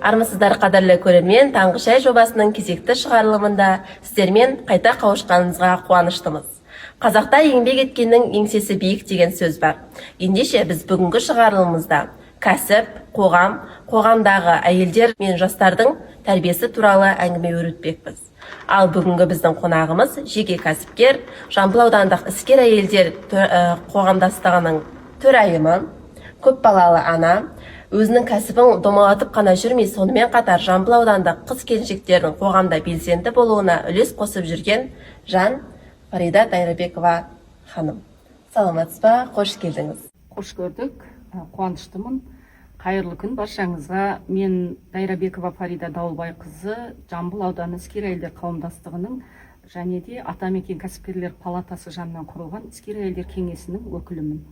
Армысыздар қадірлі көрермен, таңғы шай жобасының кезекті шығарылымында сіздермен қайта қауышқанымызға қуаныштымыз. Қазақта еңбек еткеннің еңсесі биік деген сөз бар. Ендеше біз бүгінгі шығарылымымызда кәсіп, қоғамдағы әйелдер мен жастардың тәрбиесі туралы әңгіме өрбітпекпіз. Ал бүгінгі біздің қонағымыз жеке кәсіпкер, Жамбыл аудандық іскер әйелдер қоғамдастығының төрайымы, көпбалалы ана, өзінің кәсібін домалатып қана жүрмей, сонымен қатар Жамбыл аудандық қыз-келіншектердің қоғамда белсенді болуына үлес қосып жүрген жан Фарида Дайрабекова ханым. Саламатсыз ба? Қош келдіңіз. Қош көрдік. Қуаныштымын. Қайырлы күн баршаңызға. Мен Дайрабекова Фарида Дауылбайқызы, Жамбыл ауданы іскер әйелдер қауымдастығының және де Атамекен кәсіпкерлер палатасы жанынан құрылған іскер әйелдер кеңесінің өкілімін.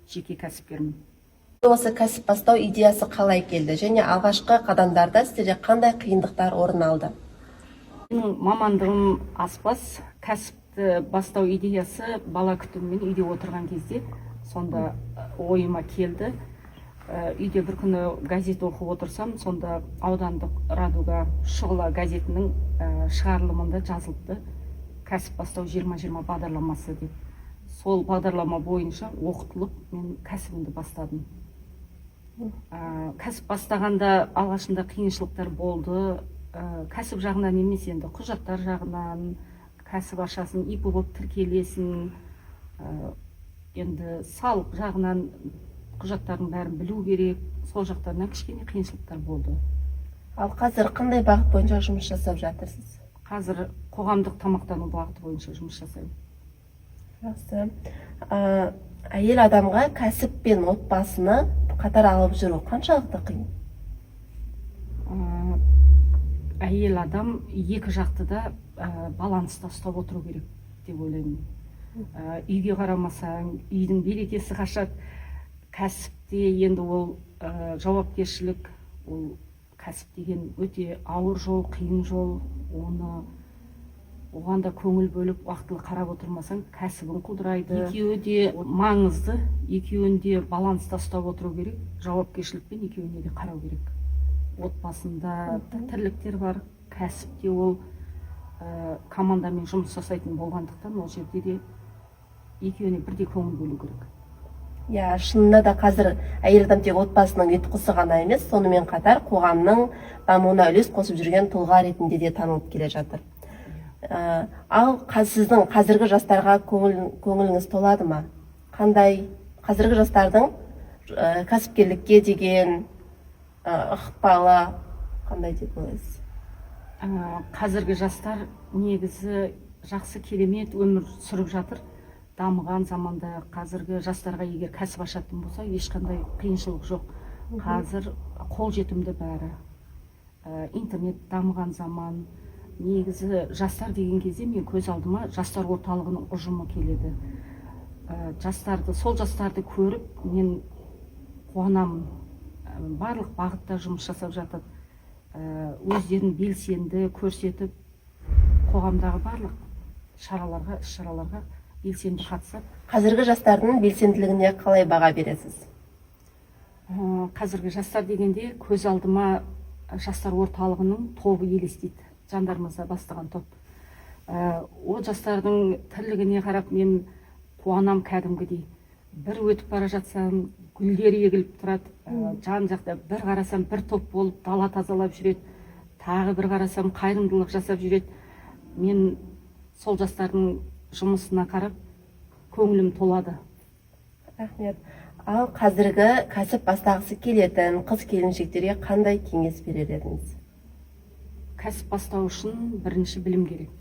Жеке кәсіпкермін. Осы кәсіп бастау идеясы қалай келді және алғашқы қадамдарда сізде қандай қиындықтар орын алды? Менің мамандығым аспаз. Кәсіпті бастау идеясы бала күтімімен үйде отырған кезде сонда ойыма келді. Үйде бір күні газет оқып отырсам, сонда аудандық радиоға Шұғыла газетінің шығарылымында жазылды кәсіп бастау 20-20 бағдарламасы деп. Сол бағдарлама бойынша оқытылып, мен кәсібімді бастадым. Кәсіп бастағанда алғашында қиыншылықтар болды. Кәсіп жағынан емес, енді құжаттар жағынан, кәсіп ашасын, ИП болып тіркелесін, енді салық жағынан құжаттардың бәрін білу керек. Сол жақтарынан кішкене қиыншылықтар болды. Ал қазір қандай бағыт бойынша жұмыс жасап жатырсыз? Қазір қоғамдық тамақтану бағыты бойынша жұмыс жасаймын. Жақсы. Әйел адамға кәсіп пен отбасыны қатар алып жүру қаншалықты қиын? Әйел адам екі жақты да баланста ұстап отыру керек деп ойлаймын. Үйге қарамасаң, үйдің берекесі қашады. Кәсіпте енді ол жауапкершілік, ол кәсіп деген өте ауыр жол, қиын жол. Оған да көңіл бөліп, уақытылы қарап отырмасаң, кәсібің құлдырайды. Екеуі де маңызды, екеуін де баланста ұстап отыру керек. Жауапкершілікпен екеуіне де қарау керек. Отбасында тірліктер бар, кәсіпте ол командамен жұмыс жасайтын болғандықтан, ол жерде де екеуіне бірдей көңіл бөлу керек. Шынында да қазір әйел адам тек отбасының ұйытқысы ғана емес, сонымен қатар қоғамның дамуына үлес қосып жүрген тұлға ретінде де танылып келе жатыр. Ал сіздің қазіргі жастарға көңіліңіз толады ма? Қандай қазіргі жастардың кәсіпкерлікке деген ықпалы қандай деп ойлайсыз? Қазіргі жастар негізі жақсы керемет өмір сүріп жатыр. Дамыған заманда қазіргі жастарға егер кәсіп ашатын болса, ешқандай қиыншылық жоқ. Қазір қолжетімді бәрі. Интернет дамыған заман. Негізі жастар деген кезде мен көз алдыма жастар орталығының ұжымы келеді. Сол жастарды көріп, мен қуанамын. Барлық бағытта жұмыс жасап жатыр. Өздерін белсенді көрсетіп, қоғамдағы барлық іс-шараларға белсенді қатысып. Қазіргі жастардың белсенділігіне қалай баға бересіз? Қазіргі жастар дегенде көз алдыма жастар орталығының тобы елестейді. Жандармызда бастаған топ. Ол жастардың тірлігіне қарап мен қуанам кәдімгідей. Бір өтіп бара жатсам, гүлдер егіліп тұрады. Жан жақта бір қарасам, бір топ болып дала тазалап жүреді. Тағы бір қарасам, қайырымдылық жасап жүреді. Мен сол жастардың жұмысына қарап, көңілім толады. Рахмет. Ал қазіргі кәсіп бастағысы келетін қыз-келіншектерге қандай кеңес берер едіңіз? Кәсіп бастау үшін бірінші білім керек.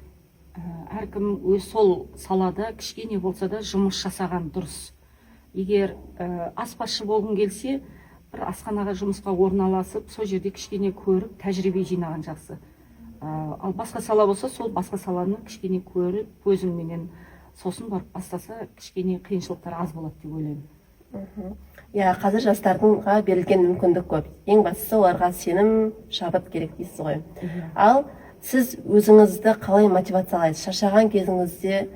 Әркім өз сол салада кішкене болса да жұмыс жасаған дұрыс. Егер аспазшы болғың келсе, бір асханаға жұмысқа орналасып, сол жерде кішкене көріп, тәжірибе жинаған жақсы. Ал басқа сала болса, сол басқа саланы кішкене көріп, көзіңменен сосын барып бастаса, кішкене қиыншылықтар аз болады деп ойлаймын. иә, қазір жастарға берілген мүмкіндік көп. Ең бастысы оларға сенім, шабыт керек дейсіз ғой. Ал сіз өзіңізді қалай мотивациялайсыз? Шаршаған кезіңізде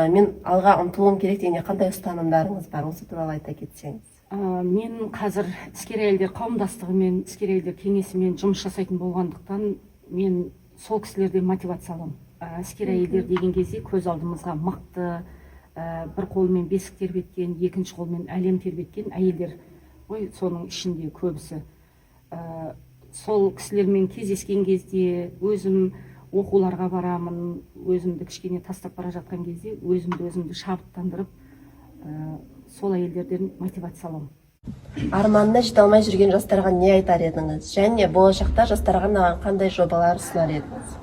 мен алға ұмтылуым керек дегенде қандай ұстанымдарыңыз бар? Осы туралы айта кетсеңіз. Мен қазір іскер әйелдер қауымдастығымен, іскер әйелдер кеңесімен жұмыс жасайтын болғандықтан мен сол кісілерден мотивация аламын. Іскер әйелдер деген кезде көз алдымызға мықты, бір қолымен бесік тербеткен, екінші қолымен әлем тербеткен әйелдер ғой, соның ішінде көбісі. Сол кісілермен кездескен кезде өзім оқуларға барамын, өзімді кішкене тастап бара жатқан кезде өзімді шабыттандырып, сол әйелдерден мотивация аламын. Арманына жете алмай жүрген жастарға не айтар едіңіз? Және болашақта жастарға арналған қандай жобалар ұсынар едіңіз?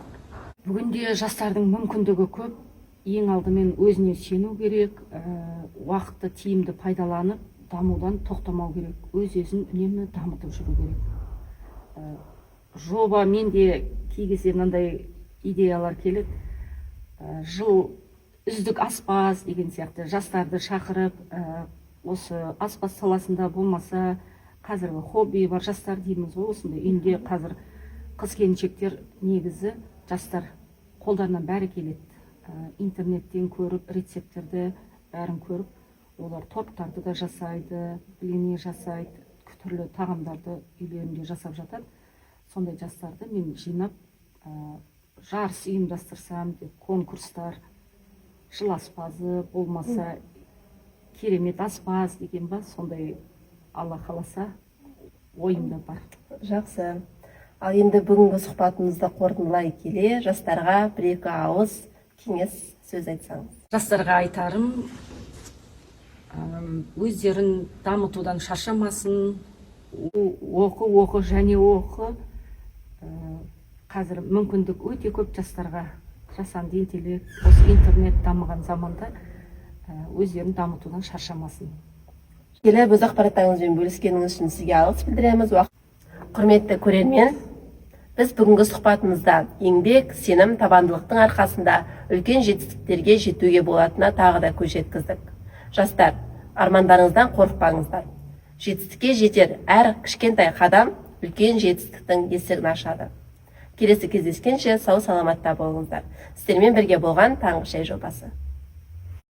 Бүгінде жастардың мүмкіндігі көп. Ең алдымен өзіне сену керек, уақытты тиімді пайдаланып, дамудан тоқтамау керек, өз-өзін үнемі дамытып жүру керек. Жоба менде кей кезде мынандай идеялар келеді. Жыл үздік аспаз деген сияқты жастарды шақырып, осы аспаз саласында болмаса, қазіргі хобби бар жастар дейміз ғой, осындай үйінде қазір қыз-келіншектер негізі жастар қолдарынан бәрі келеді. Интернеттен көріп, рецепттерді бәрін көріп, олар торттарды да жасайды, блини жасайды, түрлі тағамдарды үйлерінде жасап жатады. Сондай жастарды мен жинап, жарыс ұйымдастырсам деп, конкурстар, жыл аспазы болмаса, керемет аспаз деген ба, сондай Алла қаласа ойымда бар. Жақсы. Ал енді бүгінгі сұхбатымызды қорытындылай келе, жастарға бір-екі ауыз кеңес сөз айтсаңыз. Жастарға айтарым, өздерін дамытудан шаршамасын, оқы және оқы. Қазір мүмкіндік өте көп жастарға, жасанды интеллект, осы интернет дамыған заманда өздерін дамытудан шаршамасын. Келіп өз ақпараттарыңызбен бөліскеніңіз үшін сізге алғыс білдіреміз. Құрметті көрермен, біз бүгінгі сұхбатымызда еңбек, сенім, табандылықтың арқасында үлкен жетістіктерге жетуге болатынына тағы да көз жеткіздік. Жастар, армандарыңыздан қорықпаңыздар. Жетістікке жетер әр кішкентай қадам үлкен жетістіктің есігін ашады. Келесі кездескенше сау саламатта болыңыздар. Сіздермен бірге болған Таңғы шай жобасы.